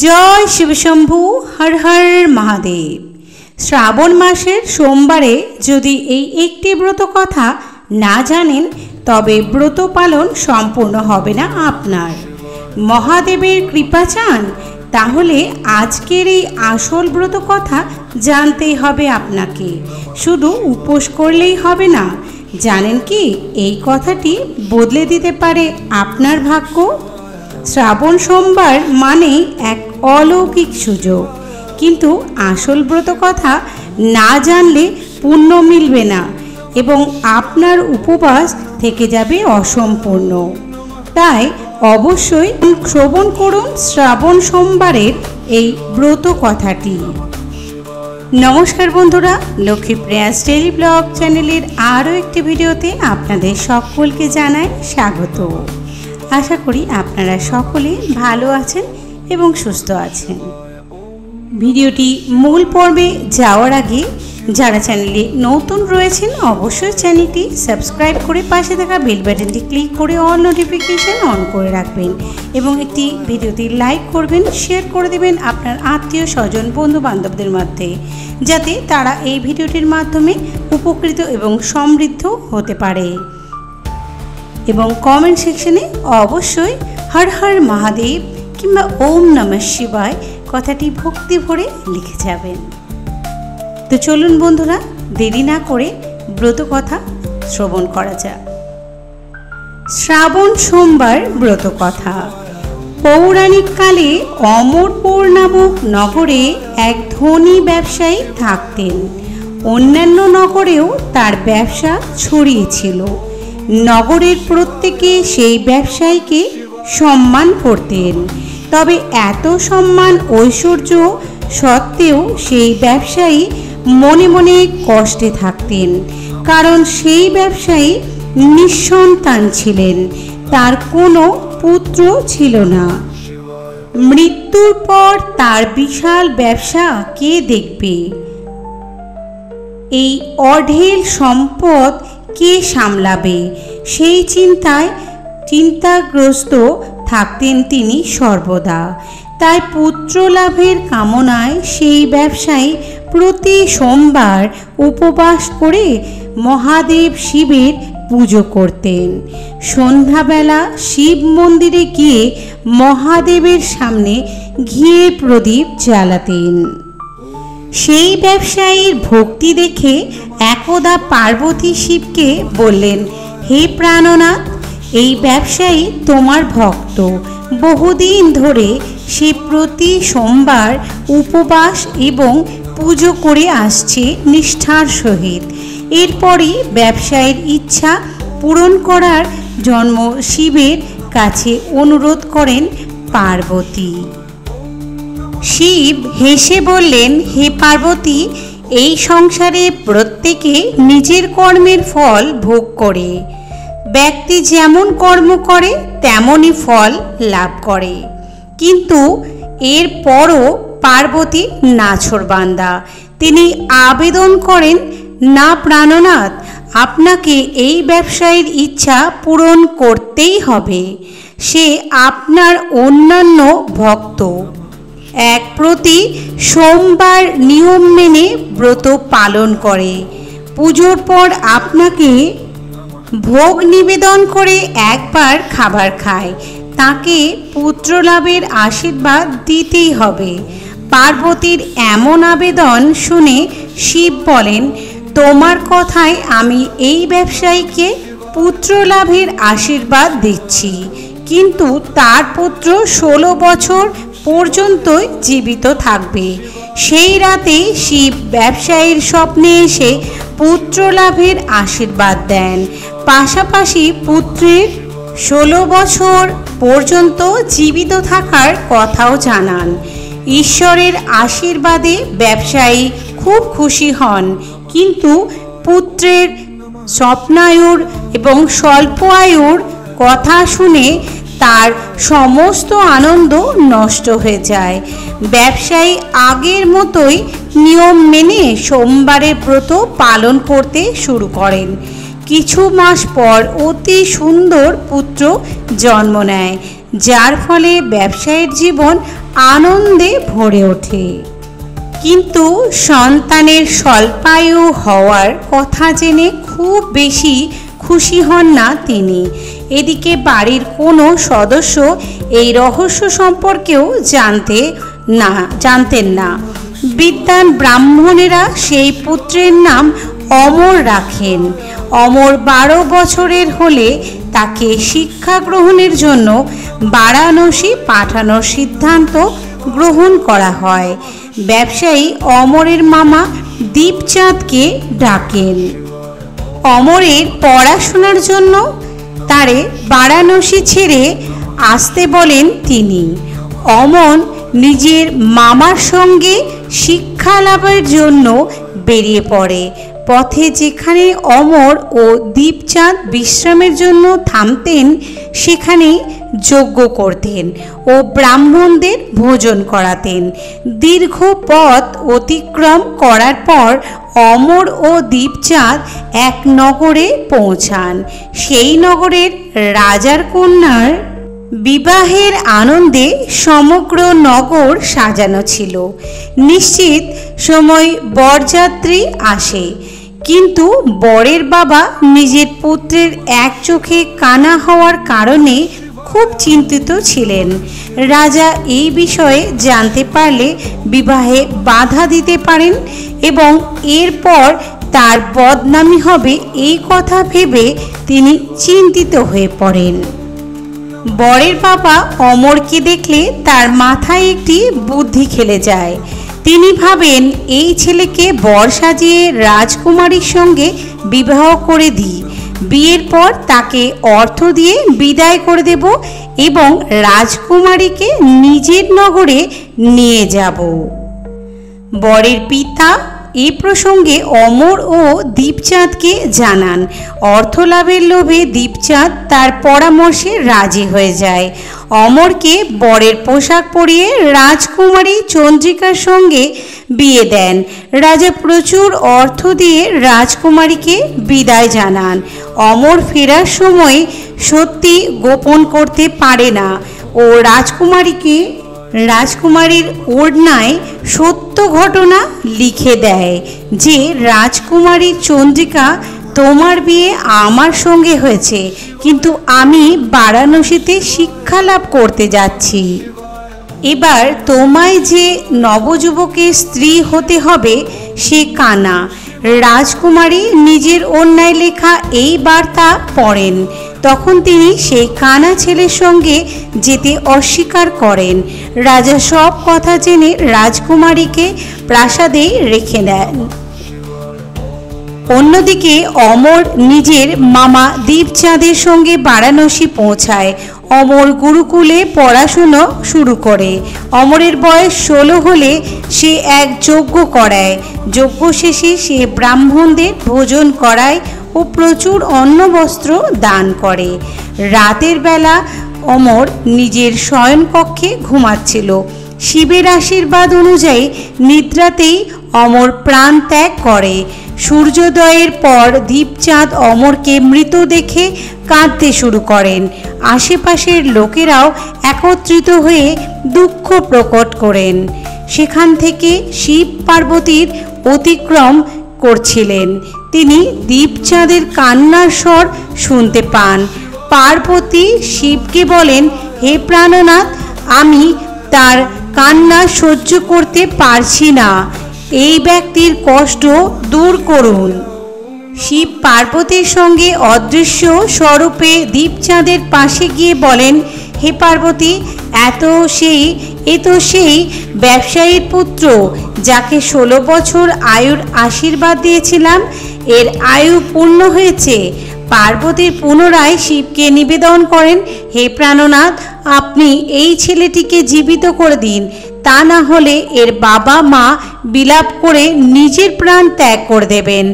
জয় শিবশম্ভু, হর হর মহাদেব। শ্রাবণ মাসের সোমবারে যদি এই একটি ব্রত কথা না জানেন তবে ব্রত পালন সম্পূর্ণ হবে না আপনার। মহাদেবের কৃপা চান তাহলে আজকের এই আসল ব্রত কথা জানতেই হবে আপনাকে। শুধু উপোস করলেই হবে না, জানেন কি এই কথাটি বদলে দিতে পারে আপনার ভাগ্য। শ্রাবণ সোমবার মানে এক অলৌকিক সুযোগ, কিন্তু আসল ব্রত কথা না জানলে পুণ্য মিলবে না এবং আপনার উপবাস থেকে যাবে অসম্পূর্ণ। তাই অবশ্যই শ্রবণ করুন শ্রাবণ সোমবারের এই ব্রত কথাটি। নমস্কার বন্ধুরা, লক্ষ্মীপ্রিয়া ডেইলি ব্লগ চ্যানেলের আরও একটি ভিডিওতে আপনাদের সকলকে জানাই স্বাগত। আশা করি আপনারা সকলে ভালো আছেন এবং সুস্থ আছেন। ভিডিওটি মূল পর্বে যাওয়ার আগে যারা চ্যানেলে নতুন রয়েছেন অবশ্যই চ্যানেলটি সাবস্ক্রাইব করে পাশে থাকা বেল বাটনটি ক্লিক করে অল নোটিফিকেশন অন করে রাখবেন এবং একটি ভিডিওটি লাইক করবেন, শেয়ার করে দেবেন আপনার আত্মীয় স্বজন বন্ধু বান্ধবদের মধ্যে, যাতে তারা এই ভিডিওটির মাধ্যমে উপকৃত এবং সমৃদ্ধ হতে পারে। এবং কমেন্ট সেকশনে অবশ্যই হর হর মহাদেব কিংবা ওম নমঃ শিবায় কথাটি ভক্তি ভরে লিখে যাবেন। তো চলুন বন্ধুরা, দেরি না করে ব্রত কথা শ্রবণ করা যাক। শ্রাবণ সোমবার ব্রত কথা। পৌরাণিক কালে অমরপুর নামক নগরে এক ধনী ব্যবসায়ী থাকতেন। অন্যান্য নগরেও তার ব্যবসা ছড়িয়েছিল। নগরের প্রত্যেকে সেই ব্যবসায়ীকে সম্মান করতেন। তবে এত সম্মান ঐশ্বর্য সত্ত্বেও সেই ব্যবসায়ী মনে মনে কষ্টে থাকতেন, কারণ সেই ব্যবসায়ী নিঃসন্তান ছিলেন, তার কোনো পুত্র ছিল না। মৃত্যুর পর তার বিশাল ব্যবসা কে দেখবে? এই অঢেল সম্পদ কে সামলাবে? সেই চিন্তাগ্রস্ত থাকতেন তিনি সর্বদা। তাই পুত্র লাভের কামনায় সেই ব্যবসায়ী প্রতি সোমবার উপবাস করে মহাদেব শিবের পুজো করতেন। সন্ধ্যাবেলা শিব মন্দিরে গিয়ে মহাদেবের সামনে ঘিয়ে প্রদীপ জ্বালাতেন। সেই ব্যবসায়ীর ভক্তি দেখে একদা পার্বতী শিবকে বললেন, হে প্রাণনাথ, এই ব্যবসায়ী তোমার ভক্ত। বহুদিন ধরে সে প্রতি সোমবার উপবাস এবং পুজো করে আসছে নিষ্ঠার সহিত। এরপরই ব্যবসায়ীর ইচ্ছা পূরণ করার জন্য শিবের কাছে অনুরোধ করেন পার্বতী। শিব হেসে বললেন, হে পার্বতী, এই সংসারে প্রত্যেকে নিজের কর্মের ফল ভোগ করে। ব্যক্তি যেমন কর্ম করে তেমনই ফল লাভ করে। কিন্তু এরপরও পার্বতী নাছোড়বান্দা। তিনি আবেদন করেন, না প্রাণনাথ, আপনাকে এই ব্যবসায়ীর ইচ্ছা পূরণ করতেই হবে। সে আপনার অন্যান্য ভক্ত। এক প্রতি সোমবার নিয়ম মেনে ব্রত পালন করে। পুজোর পর আপনাকে ভোগ নিবেদন করে একবার খাবার খায়। তাকে পুত্রলাভের আশীর্বাদ দিতেই হবে। পার্বতীর এমন আবেদন শুনে শিব বলেন, তোমার কথায় আমি এই ব্যবসায়ীকে পুত্রলাভের আশীর্বাদ দিচ্ছি, কিন্তু তার পুত্র 16 বছর পর্যন্তই জীবিত থাকবে। সেই রাতে শিব ব্যবসায়ীর স্বপ্নে এসে পুত্রলাভের আশীর্বাদ দেন, পাশাপাশি পুত্রের 16 বছর পর্যন্ত জীবিত থাকার কথাও জানান। ঈশ্বরের আশীর্বাদে ব্যবসায়ী খুব খুশি হন, কিন্তু পুত্রের স্বপ্নায়ুর এবং স্বল্প আয়ুর কথা শুনে তার সমস্ত আনন্দ নষ্ট হয়ে যায়। ব্যবসায়ী আগের মতোই নিয়ম মেনে সোমবারের ব্রত পালন করতে শুরু করেন। কিছু মাস পর অতি সুন্দর পুত্র জন্ম নেয়। যার ফলে ব্যবসায়ীর জীবন আনন্দে ভরে ওঠে। কিন্তু সন্তানের স্বল্পায়ু হওয়ার কথা জেনে খুব বেশি খুশি হন না তিনি। এদিকে বাড়ির কোনো সদস্য এই রহস্য সম্পর্কেও জানতেন না। বিদ্বান ব্রাহ্মণেরা সেই পুত্রের নাম অমর রাখেন। অমর 12 বছরের হলে তাকে শিক্ষা গ্রহণের জন্য বারাণসী পাঠানোর সিদ্ধান্ত গ্রহণ করা হয়। ব্যবসায়ী অমরের মামা দীপচাঁদকে ডাকেন। অমরের পড়াশোনার জন্য তারে বারাণসী ছেড়ে আসতে বলেন তিনি। অমর নিজের মামার সঙ্গে শিক্ষা লাভের জন্য বেরিয়ে পড়ে। পথে যেখানে অমর ও দীপচাঁদ বিশ্রামের জন্য থামতেন সেখানে যজ্ঞ করতেন ও ব্রাহ্মণদের ভোজন করাতেন। দীর্ঘ পথ অতিক্রম করার পর অমর ও দীপচাঁদ এক নগরে পৌঁছান। সেই নগরের রাজার কন্যার বিবাহের আনন্দে সমগ্র নগর সাজানো ছিল। নিশ্চিত সময় বরযাত্রী আসে, কিন্তু বরের বাবা নিজের পুত্রের এক চোখে কানা হওয়ার কারণে খুব চিন্তিত ছিলেন। রাজা এই বিষয়ে জানতে পারলে বিবাহে বাধা দিতে পারেন এবং এরপর তার বদনামি হবে এই কথা ভেবে তিনি চিন্তিত হয়ে পড়েন। বরের বাবা অমরকে দেখলে তার মাথায় একটি বুদ্ধি খেলে যায়। তিনি ভাবেন এই ছেলেকে বর সাজিয়ে রাজকুমারীর সঙ্গে বিবাহ করে দিই। বিয়ের পর তাকে অর্থ দিয়ে বিদায় করে দেব এবং রাজকুমারীকে নিজের নগরে নিয়ে যাব। বরের পিতা এই প্রসঙ্গে অমর ও দীপচাঁদকে জানান। অর্থ লাভের লোভে দীপচাঁদ তার পরামর্শে রাজি হয়ে যায়। অমরকে বরের পোশাক পরিয়ে রাজকুমারী চন্দ্রিকার সঙ্গে বিয়ে দেন। রাজা প্রচুর অর্থ দিয়ে রাজকুমারীকে বিদায় জানান। অমর ফেরার সময় সত্যি গোপন করতে পারে না ও রাজকুমারীর ওড়নায় সত্য ঘটনা লিখে দেয় যে রাজকুমারী চন্দ্রিকা, তোমার বিয়ে আমার সঙ্গে হয়েছে, কিন্তু আমি বারাণসীতে শিক্ষা লাভ করতে যাচ্ছি। এবার তোমায় যে নবযুবকের স্ত্রী হতে হবে সে কানা। রাজকুমারী নিজের ওড়নায় লেখা এই বার্তা পড়েন। তখন তিনি সেই কানা ছেলের সঙ্গে যেতে অস্বীকার করেন। রাজা সব কথা জেনে রাজকুমারীকে প্রাসাদে রেখে দেন। অন্যদিকে অমর নিজের মামা দীপচাঁদের সঙ্গে বারাণসী পৌঁছায়। অমর গুরুকুলে পড়াশুনো শুরু করে। অমরের বয়স 16 হলে সে এক যজ্ঞ করায়। যজ্ঞ শেষে সে ব্রাহ্মণদের ভোজন করায় ও প্রচুর অন্ন বস্ত্র দান করে। রাতের বেলা অমর নিজের শয়নকক্ষে ঘুমাচ্ছিল। শিবের আশীর্বাদ অনুযায়ী নিদ্রাতেই অমর প্রাণ ত্যাগ করে। সূর্যোদয়ের পর দীপচাঁদ অমরকে মৃত দেখে কাঁদতে শুরু করেন। আশেপাশের লোকেরাও একত্রিত হয়ে দুঃখ প্রকট করেন। সেখান থেকে শিব পার্বতীর অতিক্রম করছিলেন। তিনি দীপচাঁদের কান্নার স্বর শুনতে পান। পার্বতী শিবকে বলেন, হে প্রাণনাথ, আমি তার কান্না সহ্য করতে পারছি না, এই ব্যক্তির কষ্ট দূর করুন। শিব পার্বতীর সঙ্গে অদৃশ্য স্বরূপে দীপচাঁদের পাশে গিয়ে বলেন, হে পার্বতী, এ তো সেই ব্যবসায়ীর পুত্র যাকে 16 বছর আয়ুর আশীর্বাদ দিয়েছিলাম। এর আয়ু পূর্ণ হয়েছে। পার্বতীর পুনরায় শিবকে নিবেদন করেন, হে প্রাণনাথ, আপনি এই ছেলেটিকে জীবিত করে দিন, তা না হলে এর বাবা মা বিলাপ করে নিজের প্রাণ ত্যাগ করে দেবেন।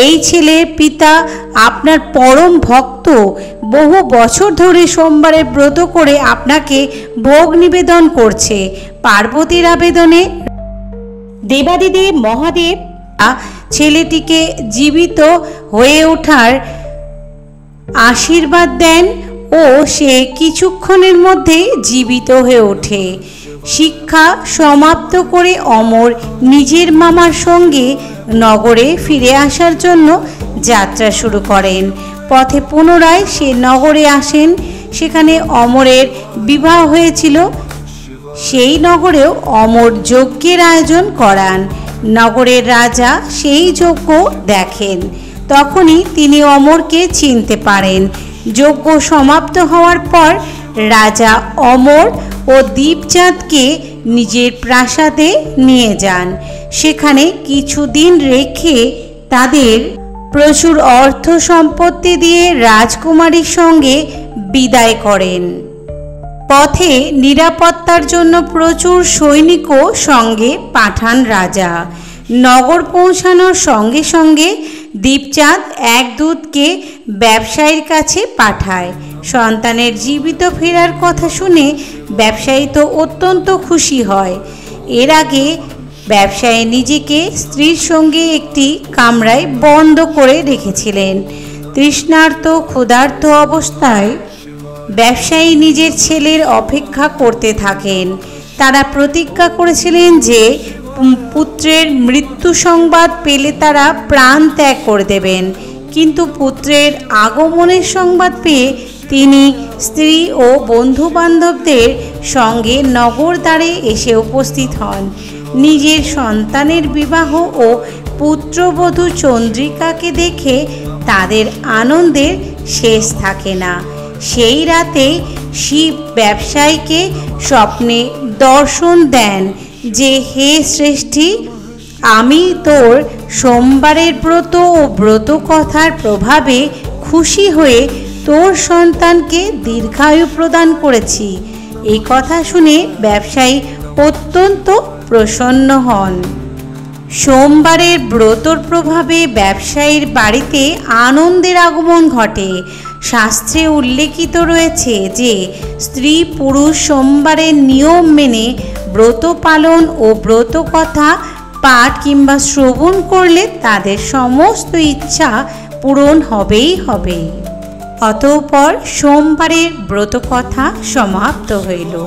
এই ছেলের পিতা আপনার পরম ভক্ত, বহু বছর ধরে সোমবারে ব্রত করে আপনাকে ভোগ নিবেদন করছে। পার্বতীর আবেদনে দেবাদিদেব মহাদেব ছেলেটিকে জীবিত হয়ে ওঠার আশীর্বাদ দেন ও ও সে কিছুক্ষণের মধ্যেই জীবিত হয়ে ওঠে। শিক্ষা সমাপ্ত করে অমর নিজের মামার সঙ্গে নগরে ফিরে আসার জন্য যাত্রা শুরু করেন। পথে পুনরায় সে নগরে আসেন। সেখানে অমরের বিবাহ হয়েছিল। সেই নগরেও অমর যজ্ঞের আয়োজন করান। নগরের রাজা সেই যজ্ঞ দেখেন। তখনই তিনি অমরকে চিনতে পারেন। যজ্ঞ সমাপ্ত হওয়ার পর রাজা অমর ও দীপচাঁদকে নিজের প্রাসাদে নিয়ে যান। সেখানে কিছুদিন রেখে তাদের প্রচুর অর্থ সম্পত্তি দিয়ে রাজকুমারীর সঙ্গে বিদায় করেন। পথে নিরাপত্তার জন্য প্রচুর সৈনিকও সঙ্গে পাঠান রাজা। নগর পৌঁছানোর সঙ্গে সঙ্গে দীপচাঁদ এক দূতকে ব্যবসায়ীর কাছে পাঠায়। সন্তানের জীবিত ফেরার কথা শুনে ব্যবসায়ী তো অত্যন্ত খুশি হয়। এর আগে ব্যবসায়ী নিজেকে স্ত্রীর সঙ্গে একটি কামরায় বন্ধ করে রেখেছিলেন। তৃষ্ণার্ত ক্ষুধার্ত অবস্থায় ব্যবসায়ী নিজের ছেলের অপেক্ষা করতে থাকেন। তারা প্রতিজ্ঞা করেছিলেন যে পুত্রের মৃত্যু সংবাদ পেলে তারা প্রাণ ত্যাগ করে দেবেন। কিন্তু পুত্রের আগমনের সংবাদ পেয়ে তিনি স্ত্রী ও বন্ধুবান্ধবদের সঙ্গে নগরদ্বারে এসে উপস্থিত হন। নিজের সন্তানের বিবাহ ও পুত্রবধূ চন্দ্রিকাকে দেখে তাদের আনন্দের শেষ থাকে না। সেই রাতে শিব ব্যবসায়ীকে স্বপ্নে দর্শন দেন যে, হে শ্রেষ্ঠী, আমি তোর সোমবারের ব্রত ও ব্রত কথার প্রভাবে খুশি হয়ে তোর সন্তানকে দীর্ঘায়ু প্রদান করেছি। এই কথা শুনে ব্যবসায়ী অত্যন্ত প্রসন্ন হন। সোমবারের ব্রতর প্রভাবে ব্যবসায়ীর বাড়িতে আনন্দের আগমন ঘটে। শাস্ত্রে উল্লেখিত রয়েছে যে স্ত্রী পুরুষ সোমবারের নিয়ম মেনে ব্রত পালন ও ব্রত কথা পাঠ কিংবা শ্রবণ করলে তাদের সমস্ত ইচ্ছা পূরণ হবেই হবে। অতঃপর সোমবারের ব্রত কথা সমাপ্ত হইল।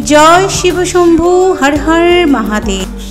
জয় শিব শম্ভু, হর হর মহাদেব।